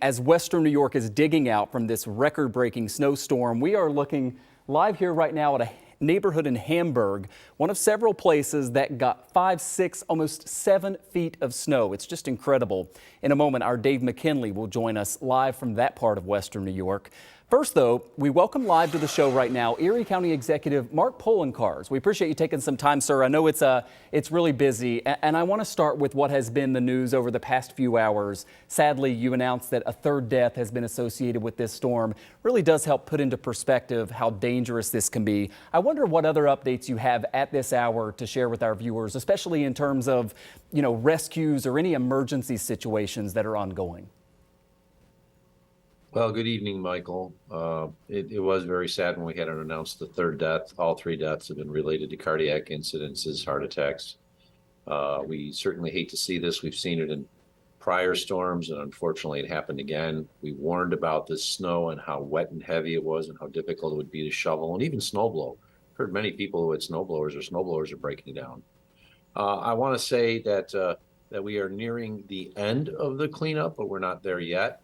As Western New York is digging out from this record-breaking snowstorm, we are looking live here right now at a neighborhood in Hamburg, one of several places that got 5, 6, almost 7 feet of snow. It's just incredible. In a moment, our Dave McKinley will join us live from that part of Western New York. First, though, we welcome live to the show right now Erie County Executive Mark Poloncarz. We appreciate you taking some time, sir. I know it's really busy, and I want to start with what has been the news over the past few hours. Sadly, you announced that a third death has been associated with this storm. Really does help put into perspective how dangerous this can be. I wonder what other updates you have at this hour to share with our viewers, especially in terms of, rescues or any emergency situations that are ongoing. Well, good evening, Michael. It was very sad when we had to announce the third death. All 3 deaths have been related to cardiac incidences, heart attacks. We certainly hate to see this. We've seen it in prior storms, and unfortunately it happened again. We warned about this snow and how wet and heavy it was and how difficult it would be to shovel and even snowblow. I've heard many people who had snowblowers are breaking down. I want to say that we are nearing the end of the cleanup, but we're not there yet.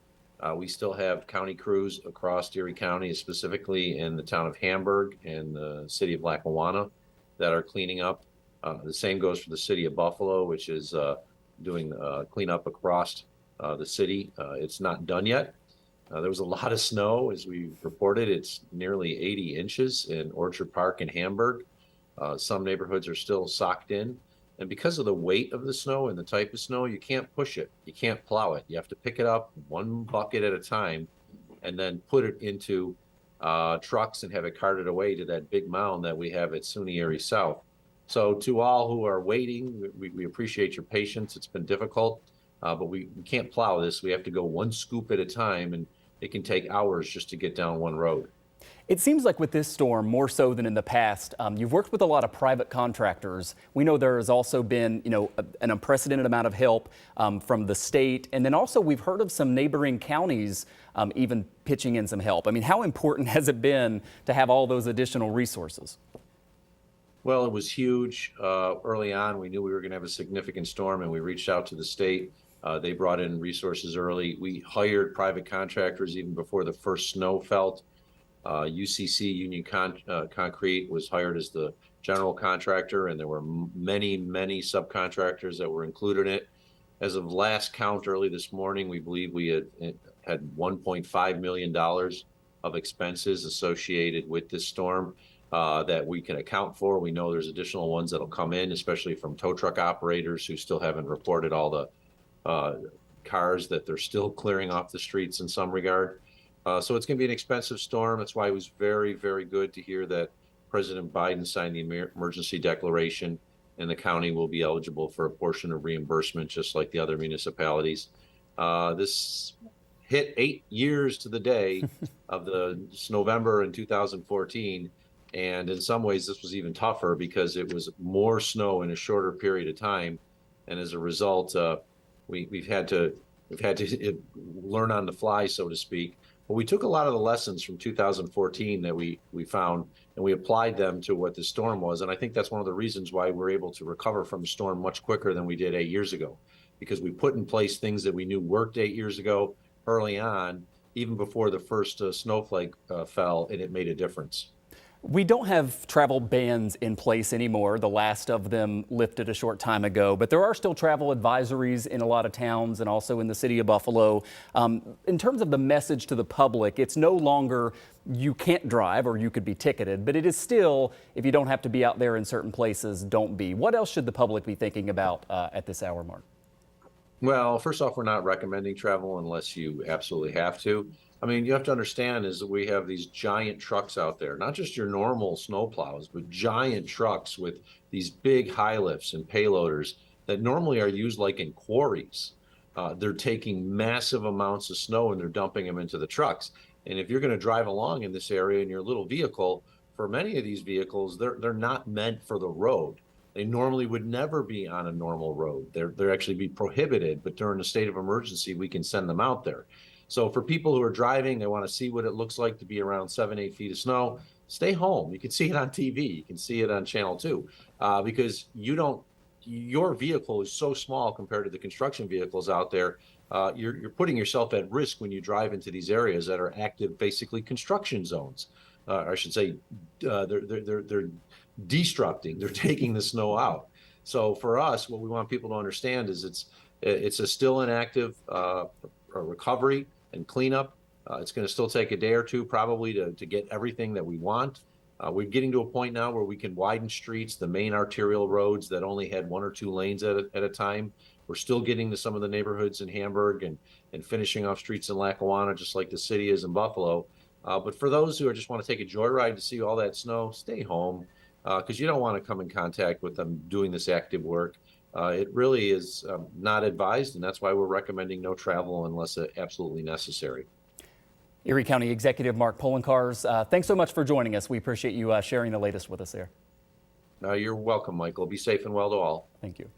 We still have county crews across Erie County, specifically in the town of Hamburg and the city of Lackawanna, that are cleaning up. The same goes for the city of Buffalo, which is doing cleanup across the city. It's not done yet. There was a lot of snow, as we reported. It's nearly 80 inches in Orchard Park in Hamburg. Some neighborhoods are still socked in. And because of the weight of the snow and the type of snow, you can't push it. You can't plow it. You have to pick it up one bucket at a time and then put it into trucks and have it carted away to that big mound that we have at SUNY Erie South. So to all who are waiting, we appreciate your patience. It's been difficult, but we can't plow this. We have to go one scoop at a time, and it can take hours just to get down one road. It seems like with this storm, more so than in the past, you've worked with a lot of private contractors. We know there has also been, an unprecedented amount of help from the state. And then also we've heard of some neighboring counties even pitching in some help. I mean, how important has it been to have all those additional resources? Well, it was huge. Early on, we knew we were going to have a significant storm, and we reached out to the state. They brought in resources early. We hired private contractors even before the first snow fell. UCC, Union Concrete, was hired as the general contractor, and there were many subcontractors that were included in it. As of last count early this morning, we believe we had $1.5 million of expenses associated with this storm that we can account for. We know there's additional ones that'll come in, especially from tow truck operators who still haven't reported all the cars that they're still clearing off the streets in some regard. So it's going to be an expensive storm. That's why it was very, very good to hear that President Biden signed the emergency declaration, and the county will be eligible for a portion of reimbursement, just like the other municipalities. This hit 8 years to the day of the November in 2014. And in some ways, this was even tougher because it was more snow in a shorter period of time. And as a result, we've had to learn on the fly, so to speak. But we took a lot of the lessons from 2014 that we found, and we applied them to what the storm was. And I think that's one of the reasons why we're able to recover from a storm much quicker than we did 8 years ago, because we put in place things that we knew worked 8 years ago early on, even before the first snowflake fell, and it made a difference. We don't have travel bans in place anymore. The last of them lifted a short time ago, but there are still travel advisories in a lot of towns and also in the city of Buffalo. In terms of the message to the public, it's no longer you can't drive or you could be ticketed, but it is still, if you don't have to be out there in certain places, don't be. What else should the public be thinking about at this hour, Mark? Well, first off, we're not recommending travel unless you absolutely have to. I mean, you have to understand is that we have these giant trucks out there, not just your normal snowplows, but giant trucks with these big high lifts and payloaders that normally are used like in quarries. They're taking massive amounts of snow and they're dumping them into the trucks. And if you're going to drive along in this area in your little vehicle, for many of these vehicles, they're not meant for the road. They normally would never be on a normal road. They're actually be prohibited, but during a state of emergency, we can send them out there. So for people who are driving, they want to see what it looks like to be around 7, 8 feet of snow. Stay home. You can see it on TV. You can see it on Channel 2 because your vehicle is so small compared to the construction vehicles out there you're putting yourself at risk when you drive into these areas that are active, basically construction zones. I should say, they're destructing. They're taking the snow out. So for us, what we want people to understand is it's a still an active recovery and cleanup. It's going to still take a day or two probably to get everything that we want. We're getting to a point now where we can widen streets, the main arterial roads that only had 1 or 2 lanes at a time. We're still getting to some of the neighborhoods in Hamburg and finishing off streets in Lackawanna, just like the city is in Buffalo. But for those who just want to take a joyride to see all that snow, stay home because you don't want to come in contact with them doing this active work. It really is not advised, and that's why we're recommending no travel unless absolutely necessary. Erie County Executive Mark Poloncarz, thanks so much for joining us. We appreciate you sharing the latest with us there. You're welcome, Michael. Be safe and well to all. Thank you.